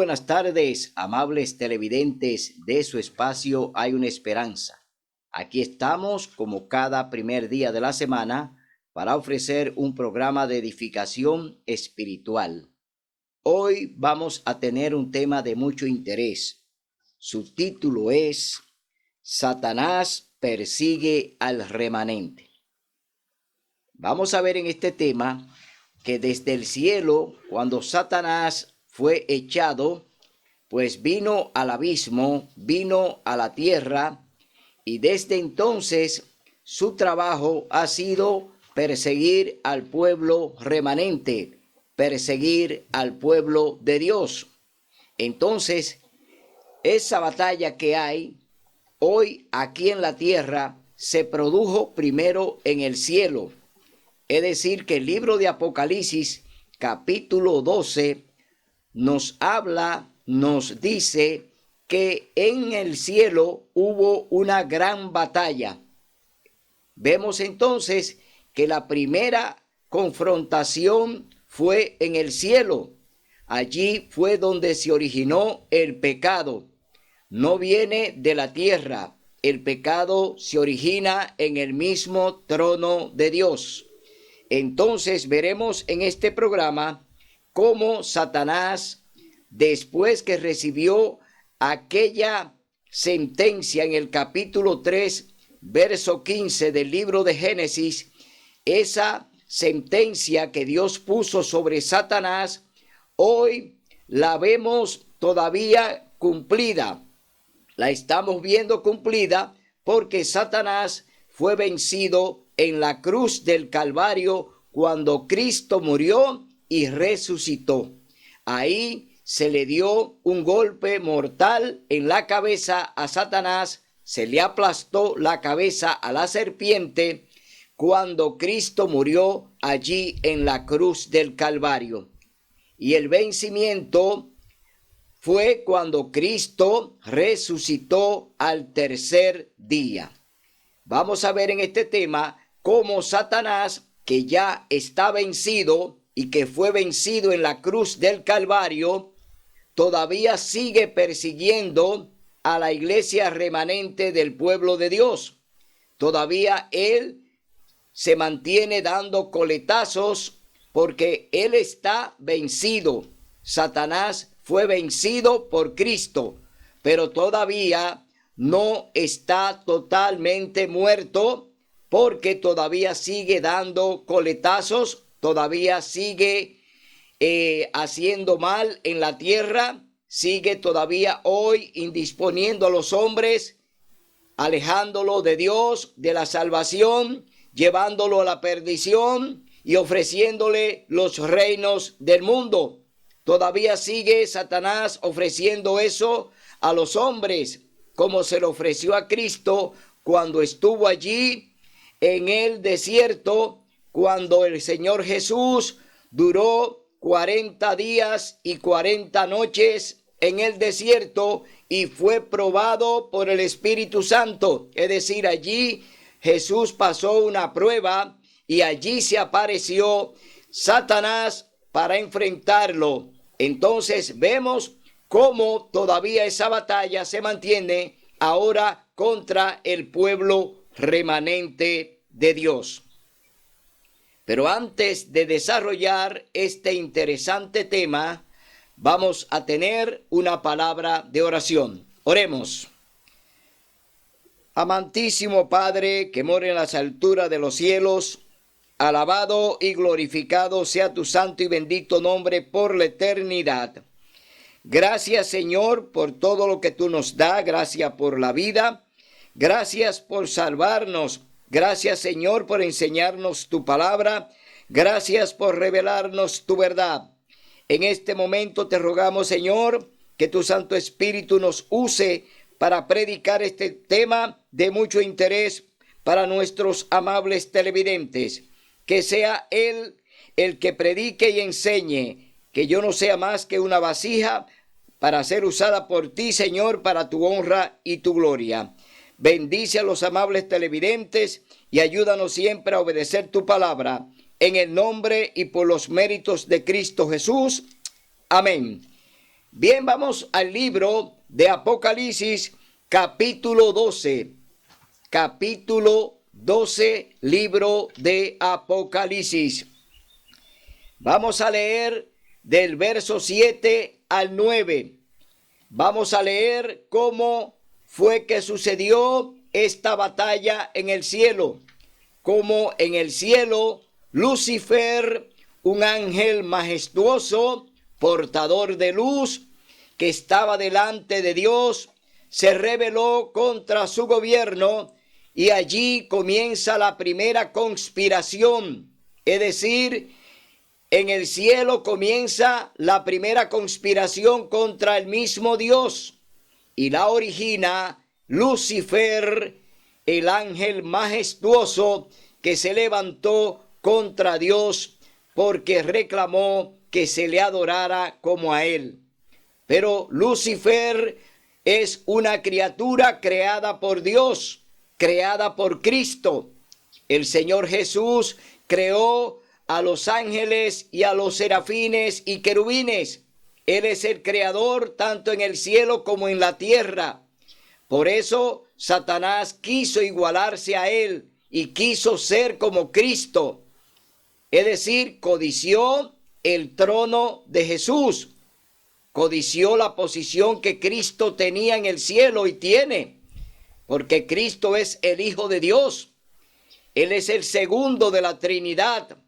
buenas tardes, amables televidentes de su espacio Hay una Esperanza. Aquí estamos como cada primer día de la semana para ofrecer un programa de edificación espiritual. Hoy vamos a tener un tema de mucho interés. Su título es Satanás persigue al remanente. Vamos a ver en este tema que desde el cielo, cuando Satanás fue echado, pues vino al abismo, vino a la tierra, y desde entonces su trabajo ha sido perseguir al pueblo remanente, perseguir al pueblo de Dios. Entonces, esa batalla que hay hoy aquí en la tierra se produjo primero en el cielo. Es decir, que el libro de Apocalipsis, capítulo 12, nos habla, nos dice que en el cielo hubo una gran batalla. Vemos entonces que la primera confrontación fue en el cielo. Allí fue donde se originó el pecado. No viene de la tierra. El pecado se origina en el mismo trono de Dios. Entonces veremos en este programa cómo Satanás, después que recibió aquella sentencia en el capítulo 3, verso 15 del libro de Génesis, esa sentencia que Dios puso sobre Satanás, hoy la vemos todavía cumplida. La estamos viendo cumplida porque Satanás fue vencido en la cruz del Calvario cuando Cristo murió y resucitó. Ahí se le dio un golpe mortal en la cabeza a Satanás, se le aplastó la cabeza a la serpiente cuando Cristo murió allí en la cruz del Calvario. Y el vencimiento fue cuando Cristo resucitó al tercer día. Vamos a ver en este tema cómo Satanás, que ya está vencido y que fue vencido en la cruz del Calvario, todavía sigue persiguiendo a la iglesia remanente del pueblo de Dios. Todavía él se mantiene dando coletazos porque él está vencido. Satanás fue vencido por Cristo, pero todavía no está totalmente muerto porque todavía sigue dando coletazos, todavía sigue haciendo mal en la tierra, sigue todavía hoy indisponiendo a los hombres, alejándolo de Dios, de la salvación, llevándolo a la perdición y ofreciéndole los reinos del mundo. Todavía sigue Satanás ofreciendo eso a los hombres, como se lo ofreció a Cristo cuando estuvo allí en el desierto, cuando el Señor Jesús duró 40 días y 40 noches en el desierto y fue probado por el Espíritu Santo. Es decir, allí Jesús pasó una prueba y allí se apareció Satanás para enfrentarlo. Entonces vemos cómo todavía esa batalla se mantiene ahora contra el pueblo remanente de Dios. Pero antes de desarrollar este interesante tema, vamos a tener una palabra de oración. Oremos. Amantísimo Padre, que mora en las alturas de los cielos, alabado y glorificado sea tu santo y bendito nombre por la eternidad. Gracias, Señor, por todo lo que tú nos das. Gracias por la vida. Gracias por salvarnos. Gracias, Señor, por enseñarnos tu palabra. Gracias por revelarnos tu verdad. En este momento te rogamos, Señor, que tu Santo Espíritu nos use para predicar este tema de mucho interés para nuestros amables televidentes. Que sea Él el que predique y enseñe, que yo no sea más que una vasija para ser usada por ti, Señor, para tu honra y tu gloria. Bendice a los amables televidentes y ayúdanos siempre a obedecer tu palabra. En el nombre y por los méritos de Cristo Jesús. Amén. Bien, vamos al libro de Apocalipsis, capítulo 12. Capítulo 12, libro de Apocalipsis. Vamos a leer del verso 7 al 9. Vamos a leer cómo fue que sucedió esta batalla en el cielo. Cómo en el cielo Lucifer, un ángel majestuoso, portador de luz, que estaba delante de Dios, se rebeló contra su gobierno y allí comienza la primera conspiración. Es decir, en el cielo comienza la primera conspiración contra el mismo Dios y la origina Lucifer, el ángel majestuoso que se levantó contra Dios porque reclamó que se le adorara como a él. Pero Lucifer es una criatura creada por Dios, creada por Cristo. El Señor Jesús creó a los ángeles y a los serafines y querubines. Él es el creador tanto en el cielo como en la tierra. Por eso Satanás quiso igualarse a él y quiso ser como Cristo. Es decir, codició el trono de Jesús. Codició la posición que Cristo tenía en el cielo y tiene. Porque Cristo es el Hijo de Dios. Él es el segundo de la Trinidad.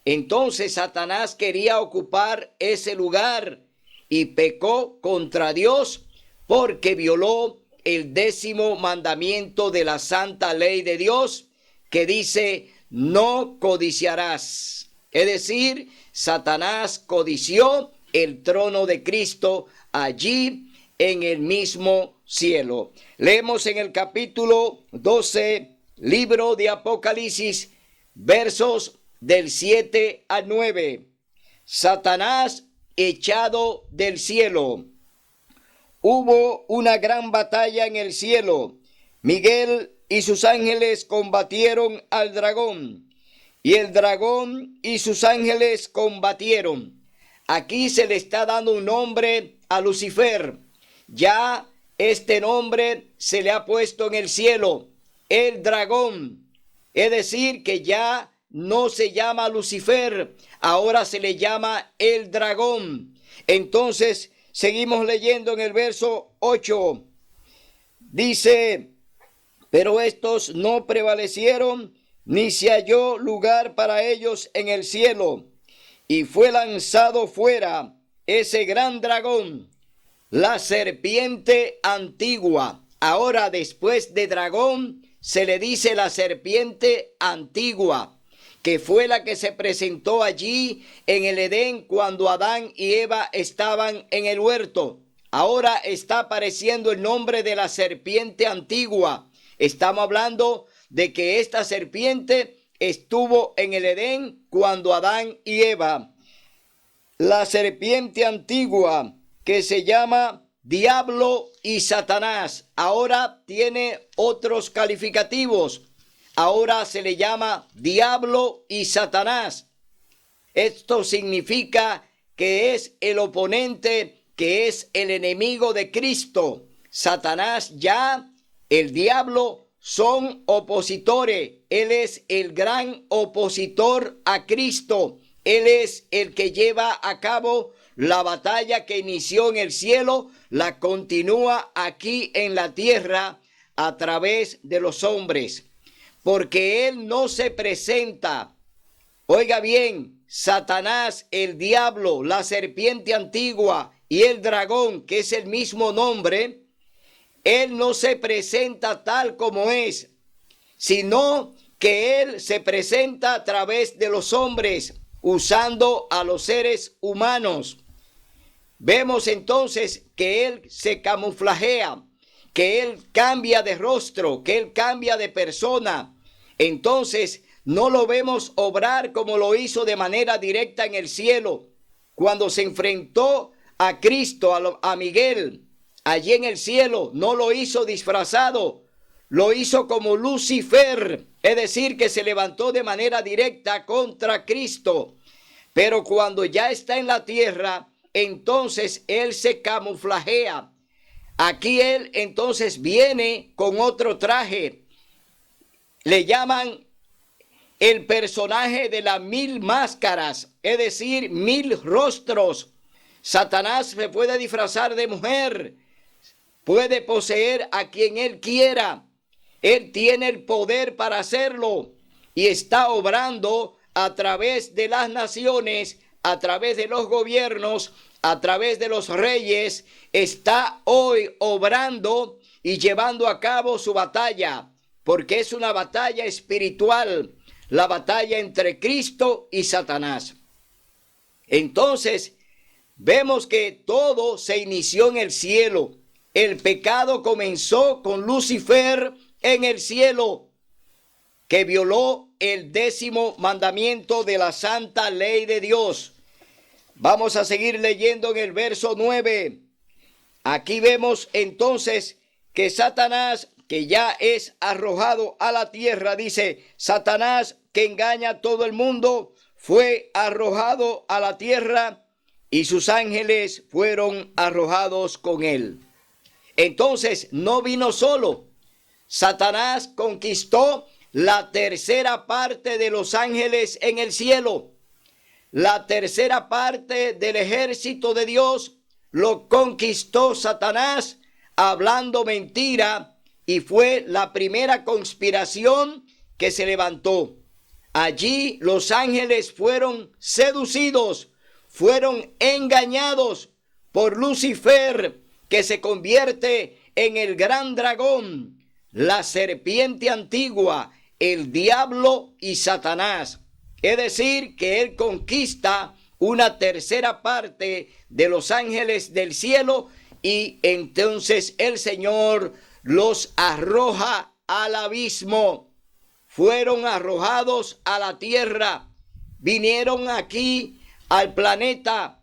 Entonces Satanás quería ocupar ese lugar y pecó contra Dios porque violó el 10º mandamiento de la santa ley de Dios, que dice: no codiciarás. Es decir, Satanás codició el trono de Cristo allí en el mismo cielo. Leemos en el capítulo 12, libro de Apocalipsis, versos del 7 al 9. Satanás echado del cielo. Hubo una gran batalla en el cielo. Miguel y sus ángeles combatieron al dragón, y el dragón y sus ángeles combatieron. Aquí se le está dando un nombre a Lucifer. Ya este nombre se le ha puesto en el cielo, el dragón. Es decir, que ya no se llama Lucifer, ahora se le llama el dragón. Entonces, seguimos leyendo en el verso 8. Dice: pero estos no prevalecieron, ni se halló lugar para ellos en el cielo. Y fue lanzado fuera ese gran dragón, la serpiente antigua. Ahora, después de dragón, se le dice la serpiente antigua, que fue la que se presentó allí en el Edén cuando Adán y Eva estaban en el huerto. Ahora está apareciendo el nombre de la serpiente antigua. Estamos hablando de que esta serpiente estuvo en el Edén cuando Adán y Eva. La serpiente antigua, que se llama Diablo y Satanás, ahora tiene otros calificativos. Ahora se le llama Diablo y Satanás. Esto significa que es el oponente, que es el enemigo de Cristo. Satanás ya, el diablo, son opositores. Él es el gran opositor a Cristo. Él es el que lleva a cabo la batalla que inició en el cielo, la continúa aquí en la tierra a través de los hombres. Porque él no se presenta. Oiga bien, Satanás, el diablo, la serpiente antigua y el dragón, que es el mismo nombre, él no se presenta tal como es, sino que él se presenta a través de los hombres, usando a los seres humanos. Vemos entonces que él se camuflajea, que él cambia de rostro, que él cambia de persona. Entonces no lo vemos obrar como lo hizo de manera directa en el cielo, cuando se enfrentó a Cristo, a Miguel, allí en el cielo. No lo hizo disfrazado, lo hizo como Lucifer, es decir, que se levantó de manera directa contra Cristo. Pero cuando ya está en la tierra, entonces él se camuflajea. Aquí él entonces viene con otro traje. Le llaman el personaje de las 1000 máscaras, es decir, 1000 rostros. Satanás se puede disfrazar de mujer, puede poseer a quien él quiera. Él tiene el poder para hacerlo y está obrando a través de las naciones, a través de los gobiernos, a través de los reyes. Está hoy obrando y llevando a cabo su batalla, porque es una batalla espiritual, la batalla entre Cristo y Satanás. Entonces, vemos que todo se inició en el cielo. El pecado comenzó con Lucifer en el cielo, que violó el 10º mandamiento de la santa ley de Dios. Vamos a seguir leyendo en el verso 9. Aquí vemos entonces que Satanás, que ya es arrojado a la tierra, dice, Satanás, que engaña a todo el mundo, fue arrojado a la tierra y sus ángeles fueron arrojados con él. Entonces no vino solo. Satanás conquistó la tercera parte de los ángeles en el cielo. La tercera parte del ejército de Dios lo conquistó Satanás hablando mentira, y fue la primera conspiración que se levantó. Allí los ángeles fueron seducidos, fueron engañados por Lucifer, que se convierte en el gran dragón, la serpiente antigua, el diablo y Satanás. Es decir, que él conquista una tercera parte de los ángeles del cielo y entonces el Señor los arroja al abismo. Fueron arrojados a la tierra, vinieron aquí al planeta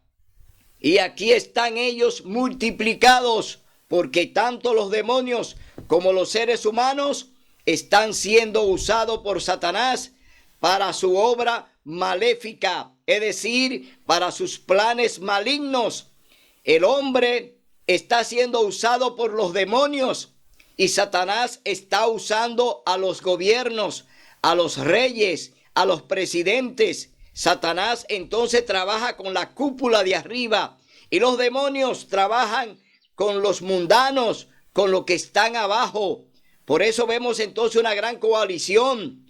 y aquí están ellos multiplicados, porque tanto los demonios como los seres humanos están siendo usados por Satanás para su obra maléfica, es decir, para sus planes malignos. El hombre está siendo usado por los demonios y Satanás está usando a los gobiernos, a los reyes, a los presidentes. Satanás entonces trabaja con la cúpula de arriba y los demonios trabajan con los mundanos, con los que están abajo. Por eso vemos entonces una gran coalición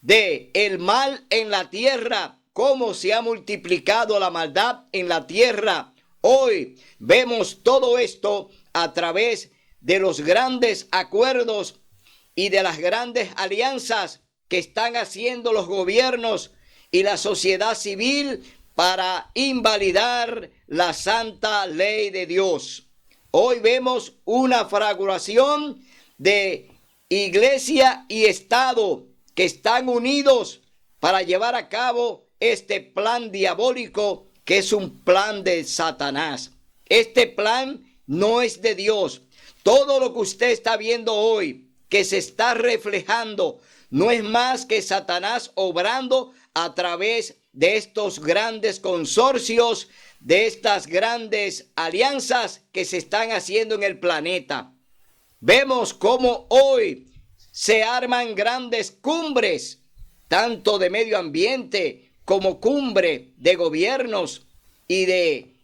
de el mal en la tierra, cómo se ha multiplicado la maldad en la tierra. Hoy vemos todo esto a través de los grandes acuerdos y de las grandes alianzas que están haciendo los gobiernos y la sociedad civil para invalidar la santa ley de Dios. Hoy vemos una fragmentación de iglesia y Estado que están unidos para llevar a cabo este plan diabólico, que es un plan de Satanás. Este plan no es de Dios. Todo lo que usted está viendo hoy, que se está reflejando, no es más que Satanás obrando a través de estos grandes consorcios, de estas grandes alianzas que se están haciendo en el planeta. Vemos cómo hoy se arman grandes cumbres, tanto de medio ambiente como cumbre de gobiernos y de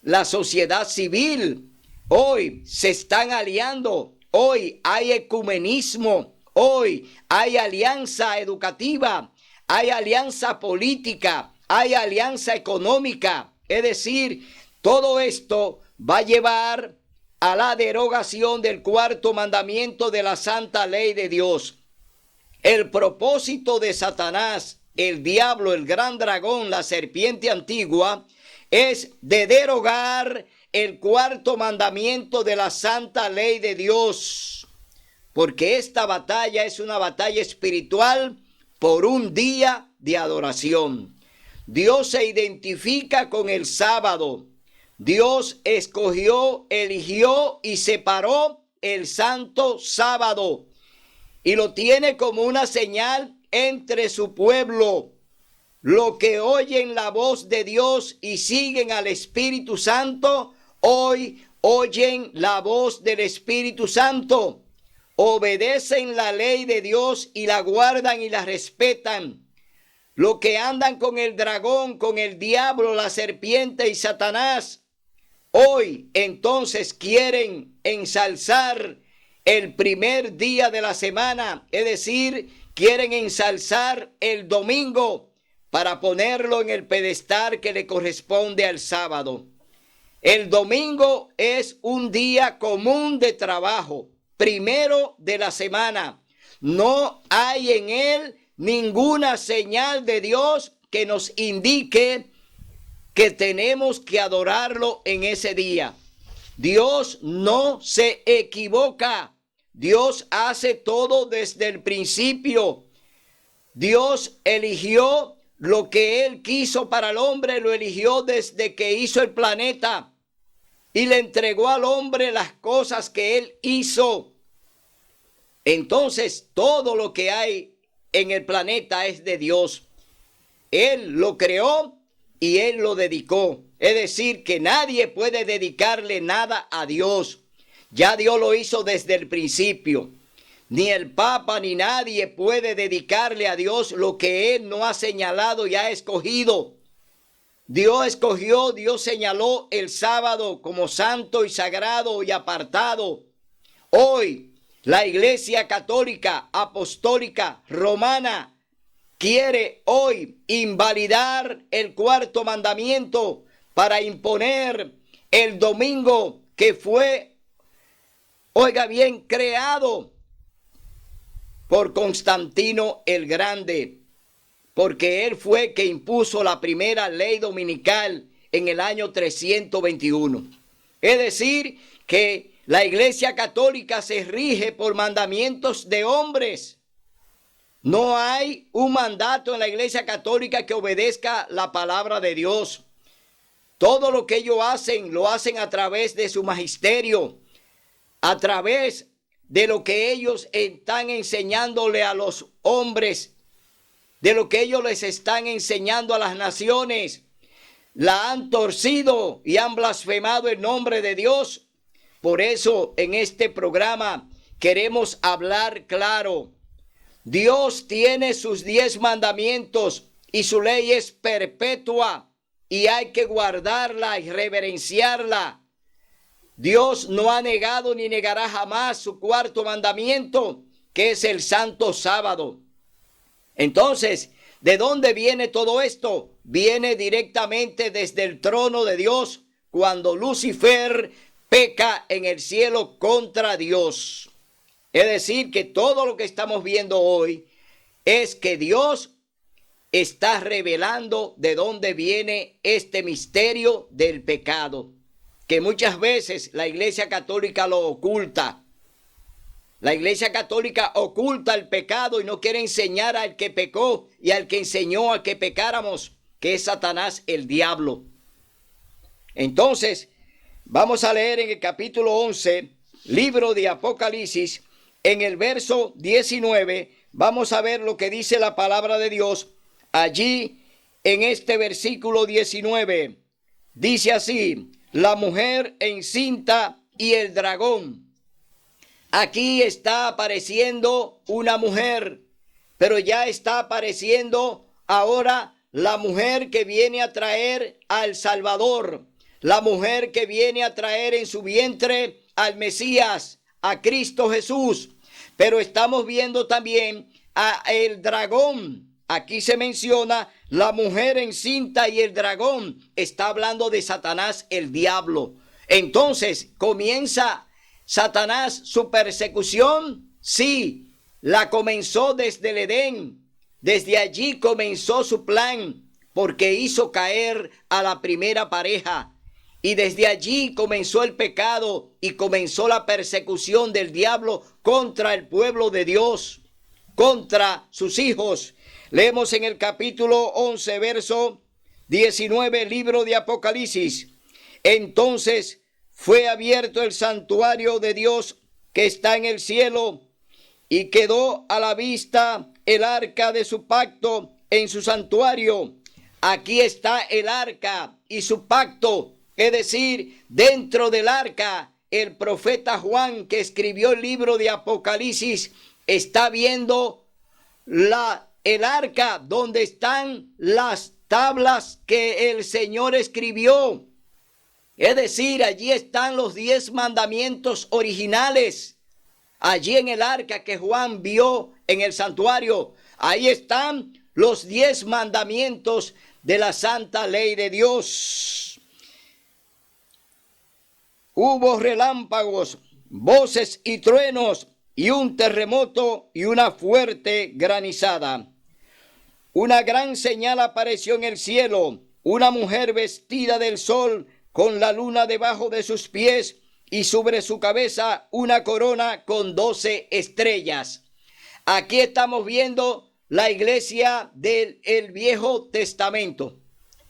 la sociedad civil. Hoy se están aliando, hoy hay ecumenismo, hoy hay alianza educativa, hay alianza política, hay alianza económica. Es decir, todo esto va a llevar a la derogación del 4º mandamiento de la santa ley de Dios. El propósito de Satanás, el diablo, el gran dragón, la serpiente antigua, es de derogar el 4º mandamiento de la santa ley de Dios, porque esta batalla es una batalla espiritual por un día de adoración. Dios se identifica con el sábado. Dios escogió, eligió y separó el santo sábado y lo tiene como una señal entre su pueblo. los que oyen la voz de Dios y siguen al Espíritu Santo, hoy oyen la voz del Espíritu Santo, obedecen la ley de Dios y la guardan y la respetan. Los que andan con el dragón, con el diablo, la serpiente y Satanás, hoy entonces quieren ensalzar el primer día de la semana, es decir, quieren ensalzar el domingo para ponerlo en el pedestal que le corresponde al sábado. El domingo es un día común de trabajo, primero de la semana. No hay en él ninguna señal de Dios que nos indique que tenemos que adorarlo en ese día. Dios no se equivoca. Dios hace todo desde el principio. Dios eligió lo que Él quiso para el hombre, lo eligió desde que hizo el planeta y le entregó al hombre las cosas que Él hizo. Entonces, todo lo que hay en el planeta es de Dios. Él lo creó y Él lo dedicó. Es decir, que nadie puede dedicarle nada a Dios. Ya Dios lo hizo desde el principio. Ni el Papa ni nadie puede dedicarle a Dios lo que Él no ha señalado y ha escogido. Dios escogió, Dios señaló el sábado como santo y sagrado y apartado. Hoy, la Iglesia Católica, Apostólica, Romana, quiere hoy invalidar el cuarto mandamiento para imponer el domingo que fue, oiga bien, creado por Constantino el Grande, porque él fue que impuso la primera ley dominical en el año 321. Es decir, que la Iglesia Católica se rige por mandamientos de hombres. No hay un mandato en la Iglesia Católica que obedezca la palabra de Dios. Todo lo que ellos hacen, lo hacen a través de su magisterio, a través de lo que ellos están enseñándole a los hombres, de lo que ellos les están enseñando a las naciones. La han torcido y han blasfemado el nombre de Dios. Por eso en este programa queremos hablar claro. Dios tiene sus 10 mandamientos y su ley es perpetua y hay que guardarla y reverenciarla. Dios no ha negado ni negará jamás su cuarto mandamiento, que es el santo sábado. Entonces, ¿de dónde viene todo esto? Viene directamente desde el trono de Dios, cuando Lucifer peca en el cielo contra Dios. Es decir, que todo lo que estamos viendo hoy es que Dios está revelando de dónde viene este misterio del pecado, que muchas veces la Iglesia Católica lo oculta. La Iglesia Católica oculta el pecado y no quiere enseñar al que pecó y al que enseñó a que pecáramos, que es Satanás, el diablo. Entonces, vamos a leer en el capítulo 11, libro de Apocalipsis, en el verso 19, vamos a ver lo que dice la palabra de Dios. Allí, en este versículo 19, dice así: la mujer encinta y el dragón. Aquí está apareciendo una mujer, pero ya está apareciendo ahora la mujer que viene a traer al Salvador, la mujer que viene a traer en su vientre al Mesías, a Cristo Jesús. Pero estamos viendo también a el dragón. Aquí se menciona la mujer encinta y el dragón. Está hablando de Satanás, el diablo. Entonces, ¿comienza Satanás su persecución? Sí, la comenzó desde el Edén. Desde allí comenzó su plan, porque hizo caer a la primera pareja. Y desde allí comenzó el pecado y comenzó la persecución del diablo contra el pueblo de Dios, contra sus hijos. Leemos en el capítulo 11, verso 19, libro de Apocalipsis. Entonces fue abierto el santuario de Dios que está en el cielo, y quedó a la vista el arca de su pacto en su santuario. Aquí está el arca y su pacto, es decir, dentro del arca, el profeta Juan, que escribió el libro de Apocalipsis, está viendo el arca donde están las tablas que el Señor escribió. Es decir, allí están los 10 mandamientos originales. Allí en el arca que Juan vio en el santuario, ahí están los 10 mandamientos de la santa ley de Dios. Hubo relámpagos, voces y truenos, y un terremoto y una fuerte granizada. Una gran señal apareció en el cielo, una mujer vestida del sol, con la luna debajo de sus pies, y sobre su cabeza una corona con 12 estrellas. Aquí estamos viendo la iglesia del Viejo Testamento.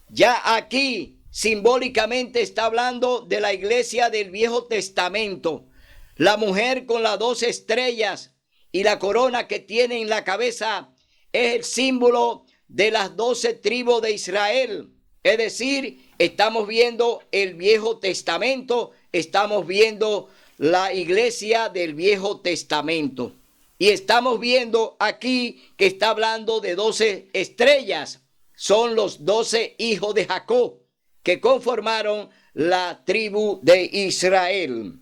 Ya aquí simbólicamente está hablando de la iglesia del Viejo Testamento. La mujer con las 12 estrellas y la corona que tiene en la cabeza es el símbolo de las 12 tribus de Israel. Es decir, estamos viendo el Viejo Testamento, estamos viendo la iglesia del Viejo Testamento. Y estamos viendo aquí que está hablando de 12 estrellas. Son los 12 hijos de Jacob que conformaron la tribu de Israel.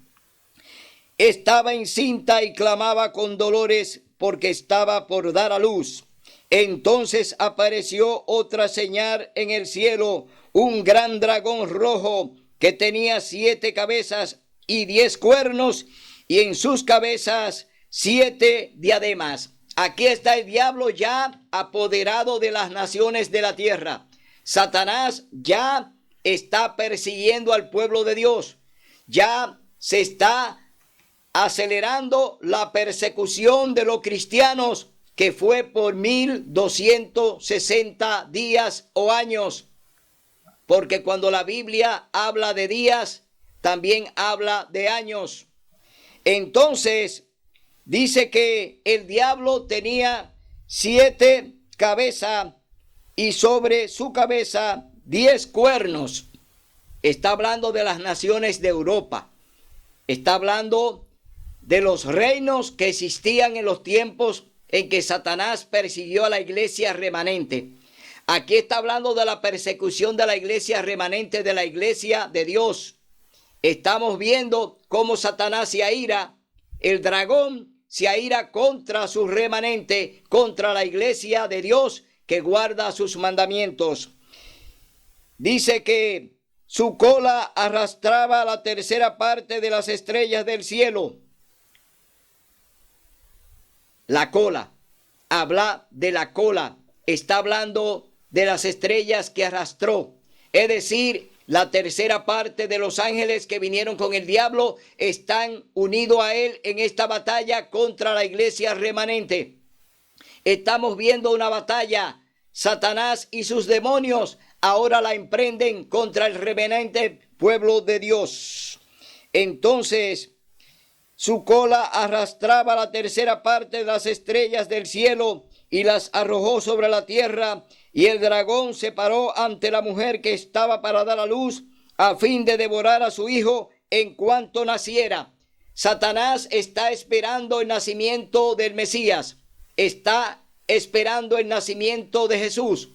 Estaba encinta y clamaba con dolores porque estaba por dar a luz. Entonces apareció otra señal en el cielo, un gran dragón rojo que tenía 7 cabezas y 10 cuernos, y en sus cabezas 7 diademas. Aquí está el diablo ya apoderado de las naciones de la tierra. Satanás ya está persiguiendo al pueblo de Dios. Ya se está acelerando la persecución de los cristianos, que fue por 1260 días o años. Porque cuando la Biblia habla de días, también habla de años. Entonces, dice que el diablo tenía 7 cabezas y sobre su cabeza 10 cuernos. Está hablando de las naciones de Europa. Está hablando de los reinos que existían en los tiempos en que Satanás persiguió a la iglesia remanente. Aquí está hablando de la persecución de la iglesia remanente, de la iglesia de Dios. Estamos viendo cómo Satanás se aira, el dragón se aira contra su remanente, contra la iglesia de Dios que guarda sus mandamientos. Dice que su cola arrastraba la tercera parte de las estrellas del cielo. La cola, habla de la cola, está hablando de las estrellas que arrastró. Es decir, la tercera parte de los ángeles que vinieron con el diablo están unidos a él en esta batalla contra la iglesia remanente. Estamos viendo una batalla. Satanás y sus demonios ahora la emprenden contra el remanente pueblo de Dios. Entonces, su cola arrastraba la tercera parte de las estrellas del cielo y las arrojó sobre la tierra, y el dragón se paró ante la mujer que estaba para dar a luz, a fin de devorar a su hijo en cuanto naciera. Satanás está esperando el nacimiento del Mesías, está esperando el nacimiento de Jesús,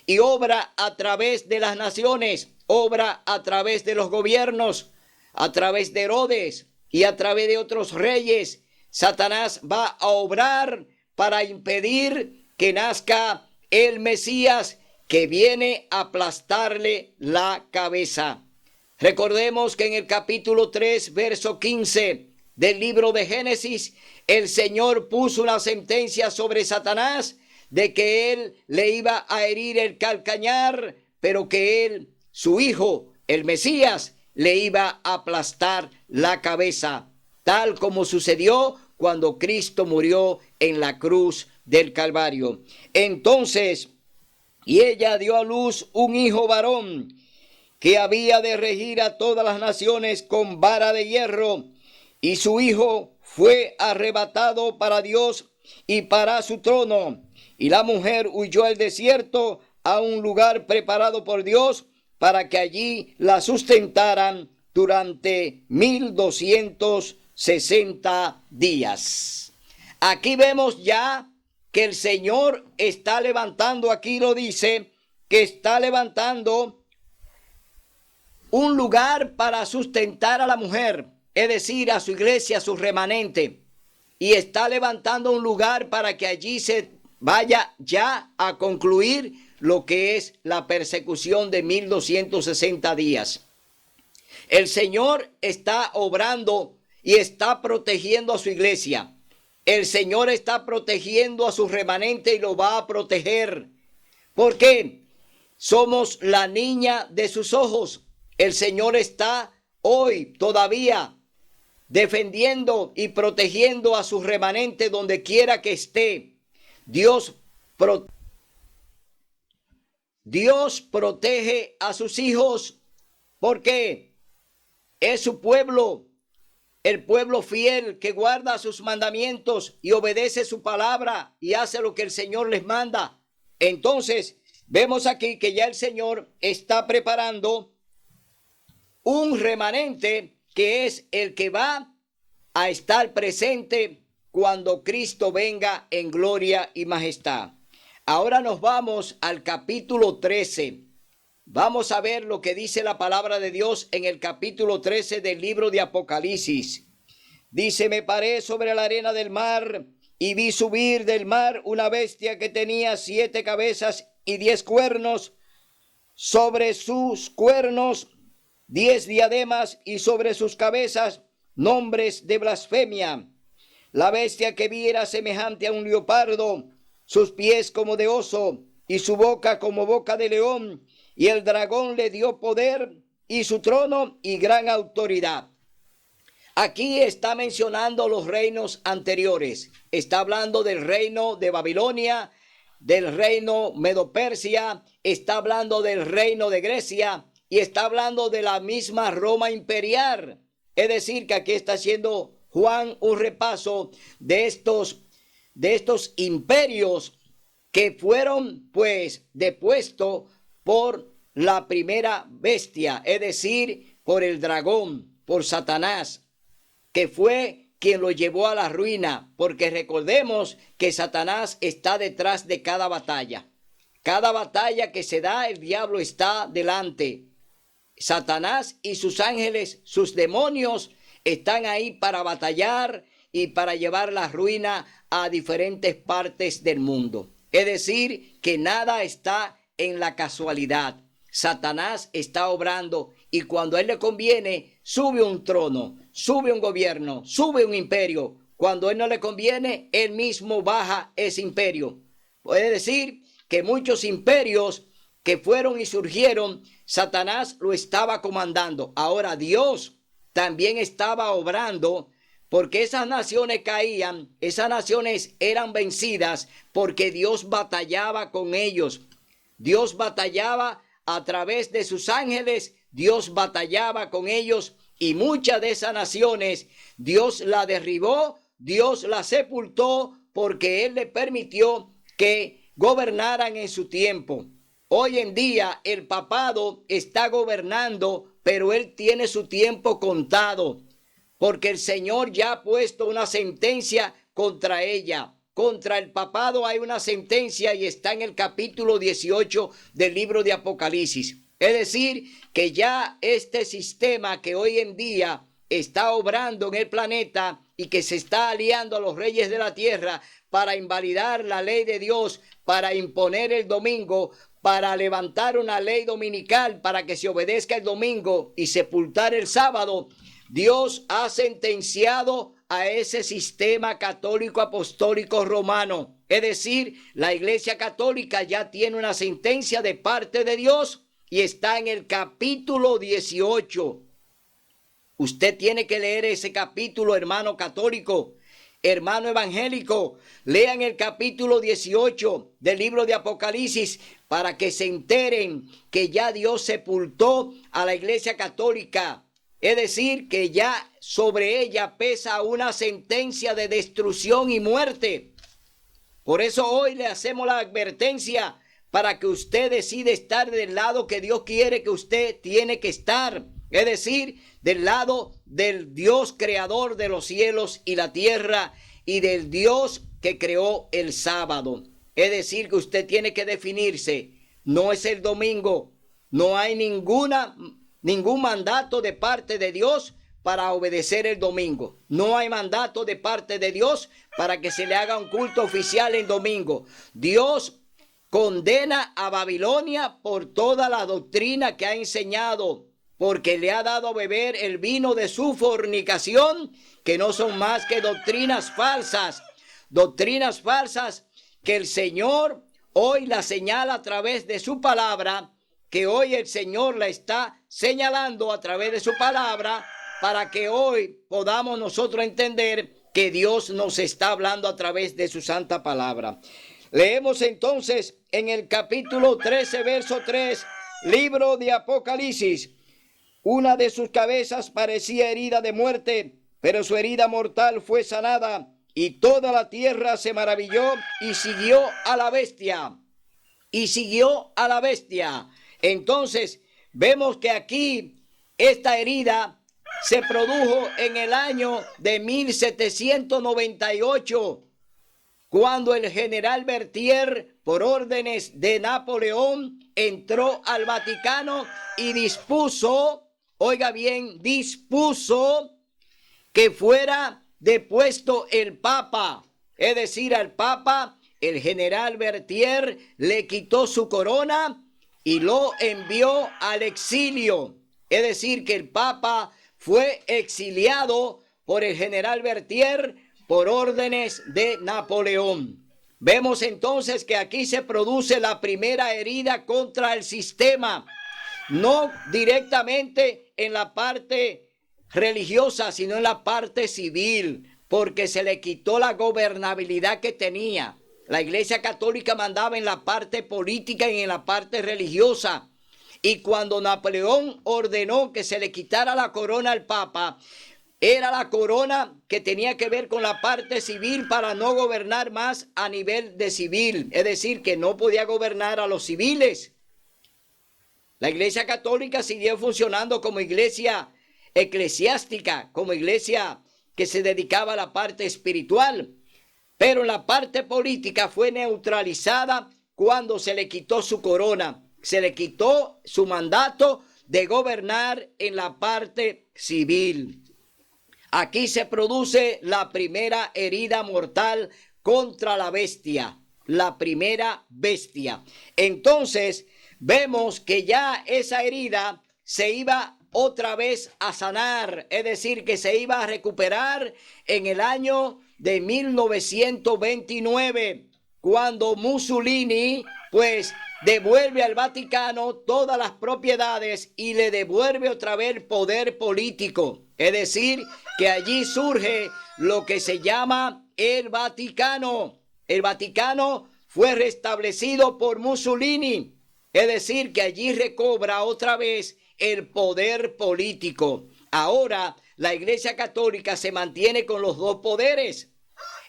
y obra a través de las naciones, obra a través de los gobiernos, a través de Herodes y a través de otros reyes. Satanás va a obrar para impedir que nazca el Mesías, que viene a aplastarle la cabeza. Recordemos que en el capítulo 3, verso 15 del libro de Génesis, el Señor puso una sentencia sobre Satanás de que él le iba a herir el calcañar, pero que él, su hijo, el Mesías, le iba a aplastar la cabeza, tal como sucedió cuando Cristo murió en la cruz del Calvario. Entonces, y ella dio a luz un hijo varón, que había de regir a todas las naciones con vara de hierro, y su hijo fue arrebatado para Dios y para su trono. Y la mujer huyó al desierto a un lugar preparado por Dios para que allí la sustentaran durante 1260 días. Aquí vemos ya que el Señor está levantando, aquí lo dice, que está levantando un lugar para sustentar a la mujer, es decir, a su iglesia, a su remanente. Y está levantando un lugar para que allí se vaya ya a concluir lo que es la persecución de 1260 días. El Señor está obrando y está protegiendo a su iglesia. El Señor está protegiendo a su remanente y lo va a proteger. ¿Por qué? Somos la niña de sus ojos. El Señor está hoy todavía defendiendo y protegiendo a su remanente donde quiera que esté. Dios protege a sus hijos porque es su pueblo, el pueblo fiel que guarda sus mandamientos y obedece su palabra y hace lo que el Señor les manda. Entonces, vemos aquí que ya el Señor está preparando un remanente que es el que va a estar presente cuando Cristo venga en gloria y majestad. Ahora nos vamos al capítulo 13. Vamos a ver lo que dice la palabra de Dios en el capítulo 13 del libro de Apocalipsis. Dice: me paré sobre la arena del mar y vi subir del mar una bestia que tenía 7 cabezas y 10 cuernos. Sobre sus cuernos 10 diademas y sobre sus cabezas nombres de blasfemia. La bestia que vi era semejante a un leopardo, sus pies como de oso y su boca como boca de león. Y el dragón le dio poder y su trono y gran autoridad. Aquí está mencionando los reinos anteriores. Está hablando del reino de Babilonia, del reino Medo-Persia, está hablando del reino de Grecia y está hablando de la misma Roma imperial. Es decir, que aquí está haciendo Juan un repaso de estos imperios que fueron pues depuestos por la primera bestia, es decir, por el dragón, por Satanás, que fue quien lo llevó a la ruina, porque recordemos que Satanás está detrás de cada batalla. Cada batalla que se da, el diablo está delante. Satanás y sus ángeles, sus demonios, están ahí para batallar y para llevar la ruina a diferentes partes del mundo. Es decir, que nada está en la casualidad. Satanás está obrando y cuando a él le conviene, sube un trono, sube un gobierno, sube un imperio. Cuando a él no le conviene, él mismo baja ese imperio. Puede decir que muchos imperios que fueron y surgieron, Satanás lo estaba comandando. Ahora Dios también estaba obrando, porque esas naciones caían, esas naciones eran vencidas, porque Dios batallaba con ellos. Dios batallaba a través de sus ángeles, Dios batallaba con ellos y muchas de esas naciones Dios la derribó, Dios la sepultó porque Él le permitió que gobernaran en su tiempo. Hoy en día el papado está gobernando, pero él tiene su tiempo contado, porque el Señor ya ha puesto una sentencia contra ella. Contra el papado hay una sentencia y está en el capítulo 18 del libro de Apocalipsis. Es decir, que ya este sistema que hoy en día está obrando en el planeta y que se está aliando a los reyes de la tierra para invalidar la ley de Dios, para imponer el domingo, para levantar una ley dominical para que se obedezca el domingo y sepultar el sábado, Dios ha sentenciado a ese sistema católico apostólico romano. Es decir, la Iglesia Católica ya tiene una sentencia de parte de Dios y está en el capítulo 18. Usted tiene que leer ese capítulo, hermano católico, hermano evangélico. Lean el capítulo 18 del libro de Apocalipsis para que se enteren que ya Dios sepultó a la Iglesia Católica. Es decir, que ya sobre ella pesa una sentencia de destrucción y muerte. Por eso hoy le hacemos la advertencia para que usted decida estar del lado que Dios quiere que usted tiene que estar. Es decir, del lado del Dios creador de los cielos y la tierra y del Dios que creó el sábado. Es decir, que usted tiene que definirse. No es el domingo. No hay ningún mandato de parte de Dios para obedecer el domingo. No hay mandato de parte de Dios para que se le haga un culto oficial en domingo. Dios condena a Babilonia por toda la doctrina que ha enseñado, porque le ha dado a beber el vino de su fornicación, que no son más que doctrinas falsas que el Señor hoy la señala a través de su palabra, que hoy el Señor la está señalando a través de su palabra, para que hoy podamos nosotros entender que Dios nos está hablando a través de su santa palabra. Leemos entonces en el capítulo 13, verso 3, libro de Apocalipsis. Una de sus cabezas parecía herida de muerte, pero su herida mortal fue sanada, y toda la tierra se maravilló y siguió a la bestia. Entonces vemos que aquí esta herida se produjo en el año de 1798, cuando el general Berthier, por órdenes de Napoleón, entró al Vaticano y dispuso, oiga bien, dispuso que fuera depuesto el Papa. Es decir, al Papa, el general Berthier le quitó su corona y lo envió al exilio. Es decir, que el Papa fue exiliado por el general Berthier por órdenes de Napoleón. Vemos entonces que aquí se produce la primera herida contra el sistema, no directamente en la parte religiosa, sino en la parte civil, porque se le quitó la gobernabilidad que tenía. La Iglesia Católica mandaba en la parte política y en la parte religiosa. Y cuando Napoleón ordenó que se le quitara la corona al Papa, era la corona que tenía que ver con la parte civil para no gobernar más a nivel de civil. Es decir, que no podía gobernar a los civiles. La Iglesia Católica siguió funcionando como iglesia eclesiástica, como iglesia que se dedicaba a la parte espiritual. Pero la parte política fue neutralizada cuando se le quitó su corona. Se le quitó su mandato de gobernar en la parte civil. Aquí se produce la primera herida mortal contra la bestia, la primera bestia. Entonces vemos que ya esa herida se iba otra vez a sanar, es decir, que se iba a recuperar en el año de 1929, cuando Mussolini pues devuelve al Vaticano todas las propiedades y le devuelve otra vez el poder político. Es decir, que allí surge lo que se llama el Vaticano. El Vaticano fue restablecido por Mussolini. Es decir, que allí recobra otra vez el poder político. Ahora la Iglesia Católica se mantiene con los dos poderes.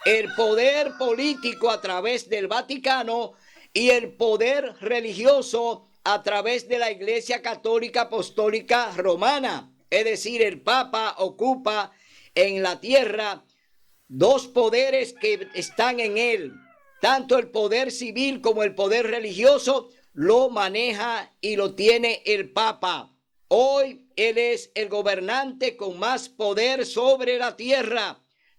El poder político a través del Vaticano y el poder religioso a través de la Iglesia Católica Apostólica Romana. Es decir, el Papa ocupa en la tierra dos poderes que están en él. Tanto el poder civil como el poder religioso lo maneja y lo tiene el Papa. Hoy él es el gobernante con más poder sobre la tierra.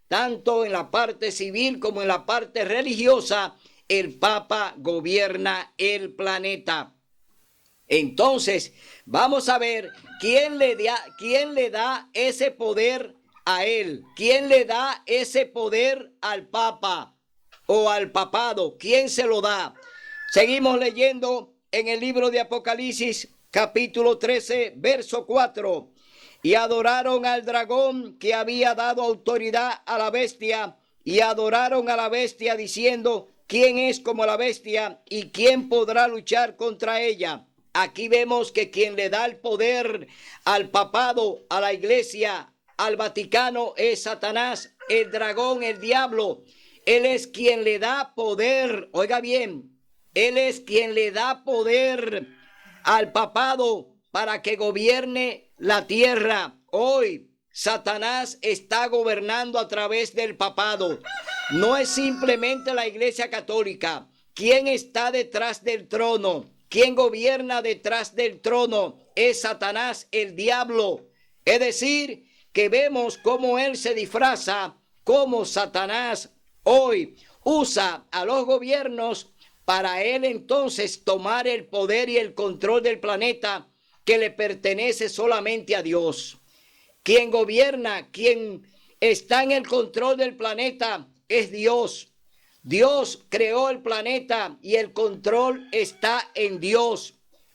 Tanto en la parte civil como en la parte religiosa, el Papa gobierna el planeta. Entonces, vamos a ver quién le da ese poder a él. ¿Quién le da ese poder al Papa o al papado? ¿Quién se lo da? Seguimos leyendo en el libro de Apocalipsis, capítulo 13, verso 4. Y adoraron al dragón que había dado autoridad a la bestia, y adoraron a la bestia diciendo: ¿quién es como la bestia y quién podrá luchar contra ella? Aquí vemos que quien le da el poder al papado, a la iglesia, al Vaticano, es Satanás, el dragón, el diablo. Él es quien le da poder, oiga bien, Él es quien le da poder al papado para que gobierne la tierra. Hoy Satanás está gobernando a través del papado. No es simplemente la Iglesia Católica. ¿Quién está detrás del trono? ¿Quién gobierna detrás del trono? Es Satanás, el diablo. Es decir, que vemos cómo él se disfraza, cómo Satanás hoy usa a los gobiernos para él entonces tomar el poder y el control del planeta que le pertenece solamente a Dios. Quien gobierna, quien está en el control del planeta es Dios. Dios creó el planeta y el control está en Dios,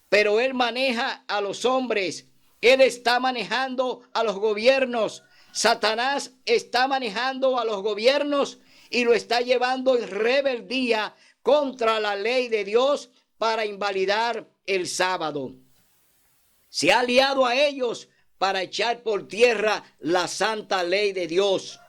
pero Él maneja a los hombres. Él está manejando a los gobiernos. Satanás está manejando a los gobiernos y lo está llevando en rebeldía contra la ley de Dios para invalidar el sábado. Se ha aliado a ellos para echar por tierra la santa ley de Dios.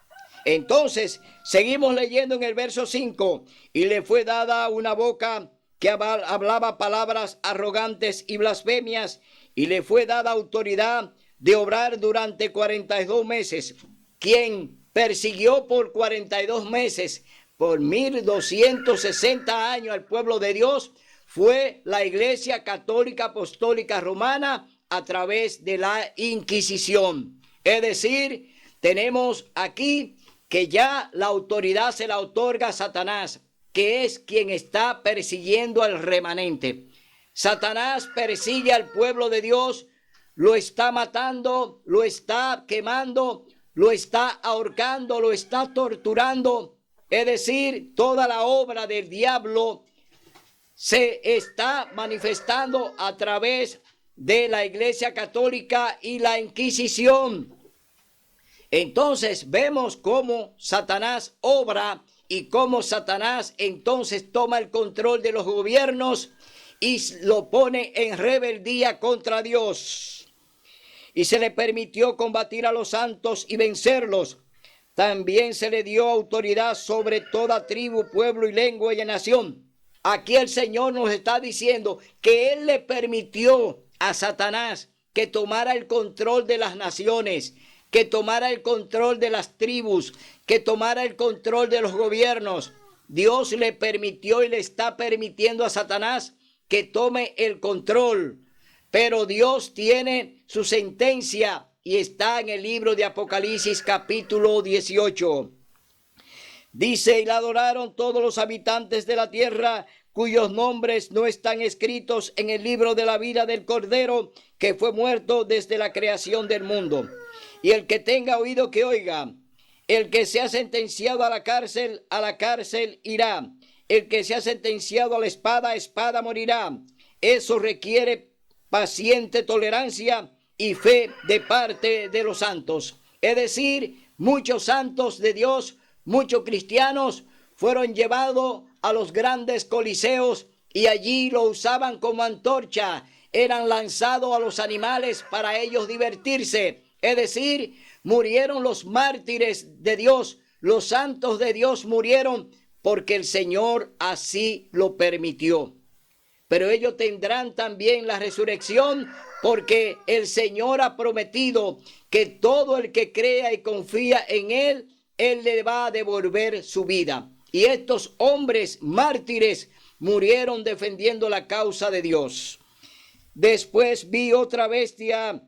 Entonces, seguimos leyendo en el verso 5. Y le fue dada una boca que hablaba palabras arrogantes y blasfemias, y le fue dada autoridad de obrar durante 42 meses. Quien persiguió por 42 meses, por 1260 años al pueblo de Dios, fue la Iglesia Católica Apostólica Romana a través de la Inquisición. Es decir, tenemos aquí que ya la autoridad se la otorga a Satanás, que es quien está persiguiendo al remanente. Satanás persigue al pueblo de Dios, lo está matando, lo está quemando, lo está ahorcando, lo está torturando. Es decir, toda la obra del diablo se está manifestando a través de la Iglesia Católica y la Inquisición. Entonces vemos cómo Satanás obra y cómo Satanás entonces toma el control de los gobiernos y lo pone en rebeldía contra Dios. Y se le permitió combatir a los santos y vencerlos. También se le dio autoridad sobre toda tribu, pueblo y lengua y nación. Aquí el Señor nos está diciendo que Él le permitió a Satanás que tomara el control de las naciones, que tomara el control de las tribus, que tomara el control de los gobiernos. Dios le permitió y le está permitiendo a Satanás que tome el control. Pero Dios tiene su sentencia y está en el libro de Apocalipsis capítulo 18. Dice: y la adoraron todos los habitantes de la tierra, cuyos nombres no están escritos en el libro de la vida del Cordero, que fue muerto desde la creación del mundo. Y el que tenga oído que oiga. El que sea sentenciado a la cárcel irá. El que sea sentenciado a la espada morirá. Eso requiere paciente tolerancia y fe de parte de los santos. Es decir, muchos santos de Dios, muchos cristianos fueron llevados a los grandes coliseos y allí lo usaban como antorcha. Eran lanzados a los animales para ellos divertirse. Es decir, murieron los mártires de Dios, los santos de Dios murieron porque el Señor así lo permitió. Pero ellos tendrán también la resurrección porque el Señor ha prometido que todo el que crea y confía en Él, Él le va a devolver su vida. Y estos hombres mártires murieron defendiendo la causa de Dios. Después vi otra bestia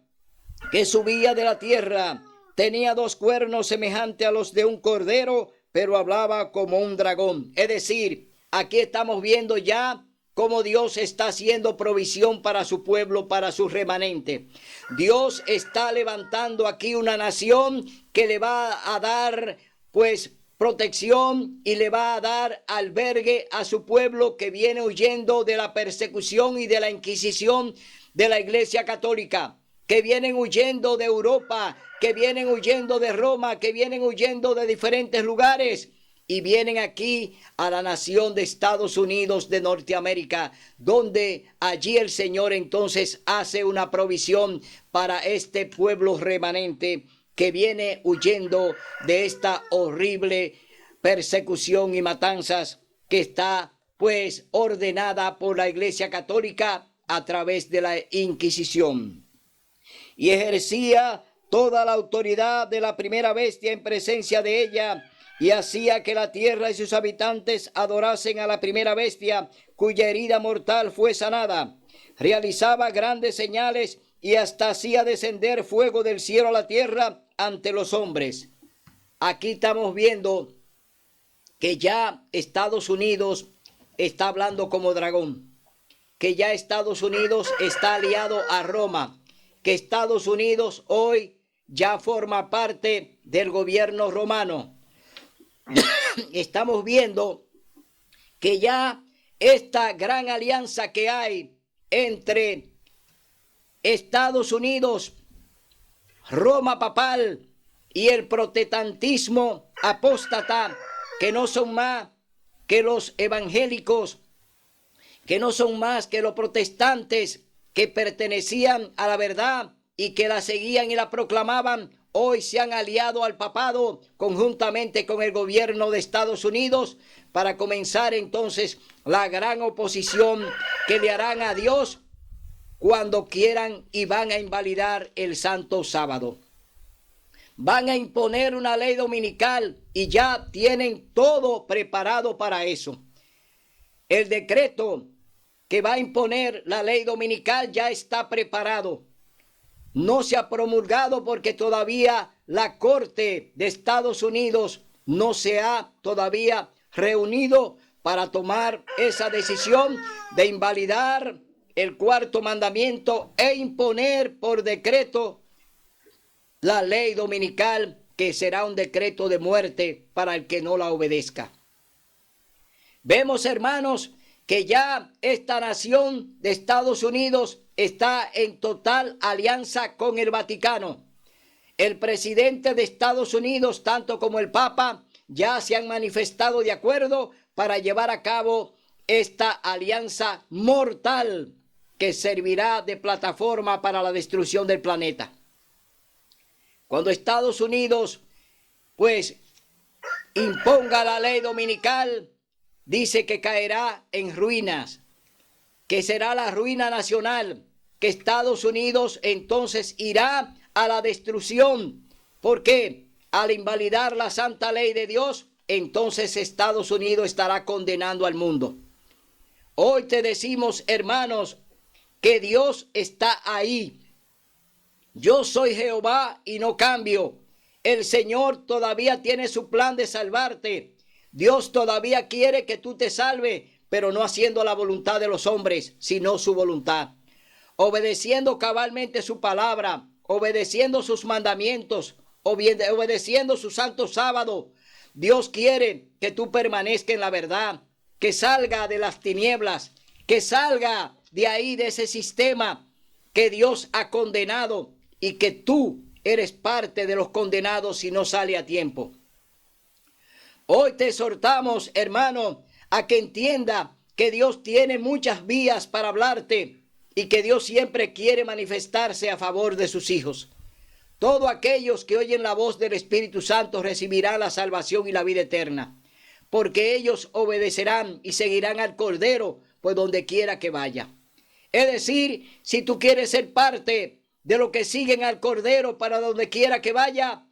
que subía de la tierra. Tenía 2 cuernos semejantes a los de un cordero, pero hablaba como un dragón. Es decir, aquí estamos viendo ya cómo Dios está haciendo provisión para su pueblo, para su remanente. Dios está levantando aquí una nación que le va a dar, pues, protección y le va a dar albergue a su pueblo que viene huyendo de la persecución y de la inquisición de la Iglesia Católica, que vienen huyendo de Europa, que vienen huyendo de Roma, que vienen huyendo de diferentes lugares y vienen aquí a la nación de Estados Unidos de Norteamérica, donde allí el Señor entonces hace una provisión para este pueblo remanente que viene huyendo de esta horrible persecución y matanzas que está pues ordenada por la Iglesia Católica a través de la Inquisición. Y ejercía toda la autoridad de la primera bestia en presencia de ella, y hacía que la tierra y sus habitantes adorasen a la primera bestia, cuya herida mortal fue sanada. Realizaba grandes señales y hasta hacía descender fuego del cielo a la tierra ante los hombres. Aquí estamos viendo que ya Estados Unidos está hablando como dragón, que ya Estados Unidos está aliado a Roma, que Estados Unidos hoy ya forma parte del gobierno romano. Estamos viendo que ya esta gran alianza que hay entre Estados Unidos, Roma papal y el protestantismo apóstata, que no son más que los evangélicos, que no son más que los protestantes que pertenecían a la verdad y que la seguían y la proclamaban, hoy se han aliado al papado conjuntamente con el gobierno de Estados Unidos para comenzar entonces la gran oposición que le harán a Dios cuando quieran, y van a invalidar el Santo Sábado. Van a imponer una ley dominical y ya tienen todo preparado para eso. El decreto que va a imponer la ley dominical ya está preparado. No se ha promulgado porque todavía la Corte de Estados Unidos no se ha todavía reunido para tomar esa decisión de invalidar el cuarto mandamiento e imponer por decreto la ley dominical, que será un decreto de muerte para el que no la obedezca. Vemos, hermanos, que ya esta nación de Estados Unidos está en total alianza con el Vaticano. El presidente de Estados Unidos, tanto como el Papa, ya se han manifestado de acuerdo para llevar a cabo esta alianza mortal que servirá de plataforma para la destrucción del planeta. Cuando Estados Unidos, pues, imponga la ley dominical, dice que caerá en ruinas, que será la ruina nacional, que Estados Unidos entonces irá a la destrucción. ¿Por qué? Al invalidar la santa ley de Dios, entonces Estados Unidos estará condenando al mundo. Hoy te decimos, hermanos, que Dios está ahí. Yo soy Jehová y no cambio. El Señor todavía tiene su plan de salvarte. Dios todavía quiere que tú te salves, pero no haciendo la voluntad de los hombres, sino su voluntad. Obedeciendo cabalmente su palabra, obedeciendo sus mandamientos, obedeciendo su santo sábado. Dios quiere que tú permanezcas en la verdad, que salga de las tinieblas, que salga de ahí, de ese sistema que Dios ha condenado, y que tú eres parte de los condenados si no sale a tiempo. Hoy te exhortamos, hermano, a que entienda que Dios tiene muchas vías para hablarte y que Dios siempre quiere manifestarse a favor de sus hijos. Todos aquellos que oyen la voz del Espíritu Santo recibirán la salvación y la vida eterna, porque ellos obedecerán y seguirán al Cordero por donde quiera que vaya. Es decir, si tú quieres ser parte de los que siguen al Cordero para donde quiera que vaya,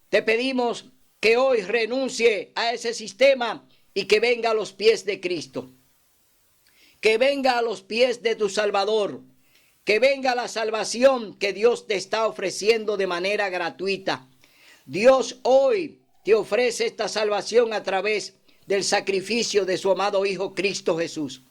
te pedimos que hoy renuncie a ese sistema y que venga a los pies de Cristo. Que venga a los pies de tu Salvador. Que venga la salvación que Dios te está ofreciendo de manera gratuita. Dios hoy te ofrece esta salvación a través del sacrificio de su amado Hijo Cristo Jesús.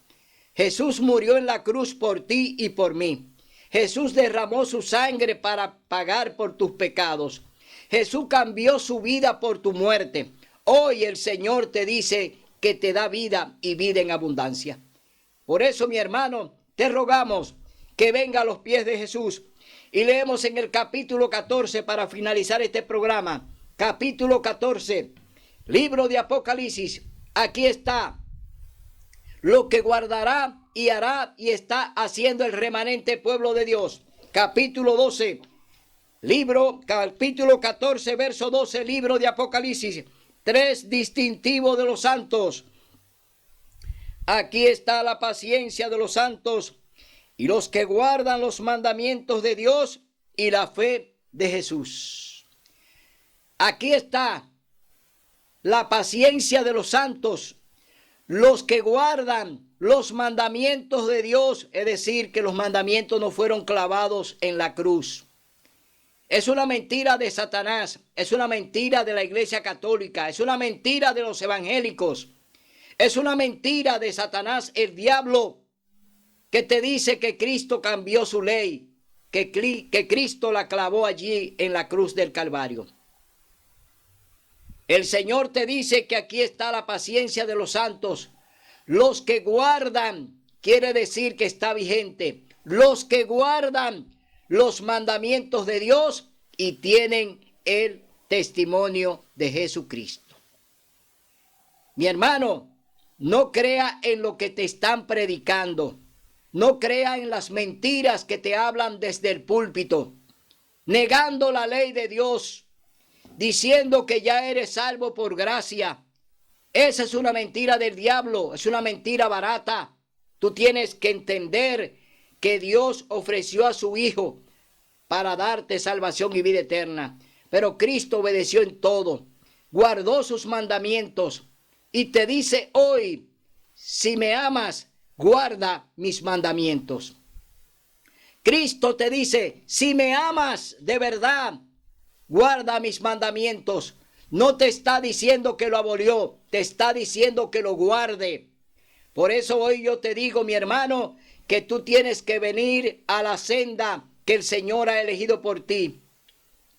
Jesús murió en la cruz por ti y por mí. Jesús derramó su sangre para pagar por tus pecados. Jesús cambió su vida por tu muerte. Hoy el Señor te dice que te da vida y vida en abundancia. Por eso, mi hermano, te rogamos que venga a los pies de Jesús. Y leemos en el capítulo 14 para finalizar este programa. Capítulo 14, libro de Apocalipsis. Aquí está lo que guardará y hará y está haciendo el remanente pueblo de Dios. Capítulo 12, capítulo 14, verso 12, libro de Apocalipsis. Tres distintivos de los santos. Aquí está la paciencia de los santos y los que guardan los mandamientos de Dios y la fe de Jesús. Aquí está la paciencia de los santos, los que guardan los mandamientos de Dios, es decir, que los mandamientos no fueron clavados en la cruz. Es una mentira de Satanás, es una mentira de la Iglesia Católica, es una mentira de los evangélicos, es una mentira de Satanás, el diablo, que te dice que Cristo cambió su ley, que Cristo la clavó allí en la cruz del Calvario. El Señor te dice que aquí está la paciencia de los santos. Los que guardan, quiere decir que está vigente. Los que guardan los mandamientos de Dios y tienen el testimonio de Jesucristo. Mi hermano, no crea en lo que te están predicando. No crea en las mentiras que te hablan desde el púlpito, negando la ley de Dios, diciendo que ya eres salvo por gracia. Esa es una mentira del diablo, es una mentira barata. Tú tienes que entender que Dios ofreció a su Hijo para darte salvación y vida eterna. Pero Cristo obedeció en todo, guardó sus mandamientos y te dice hoy, si me amas, guarda mis mandamientos. Cristo te dice, si me amas de verdad, guarda mis mandamientos. No te está diciendo que lo abolió, te está diciendo que lo guarde. Por eso hoy yo te digo, mi hermano, que tú tienes que venir a la senda que el Señor ha elegido por ti.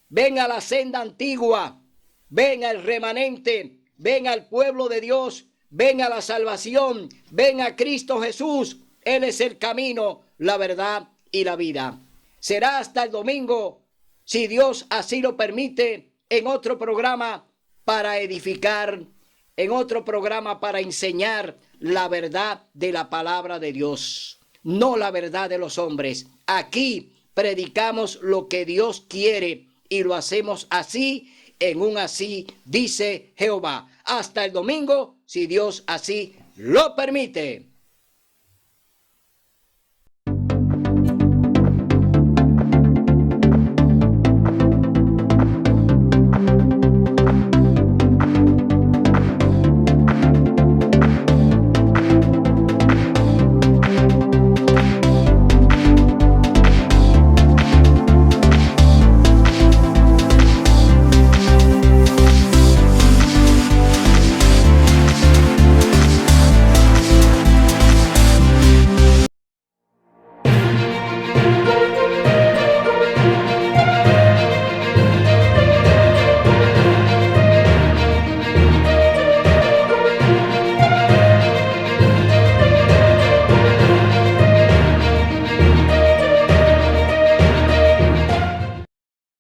Ven a la senda antigua, ven al remanente, ven al pueblo de Dios, ven a la salvación, ven a Cristo Jesús. Él es el camino, la verdad y la vida. Será hasta el domingo, si Dios así lo permite, en otro programa para edificar, en otro programa para enseñar la verdad de la palabra de Dios, no la verdad de los hombres. Aquí predicamos lo que Dios quiere y lo hacemos así, en un así, dice Jehová. Hasta el domingo, si Dios así lo permite.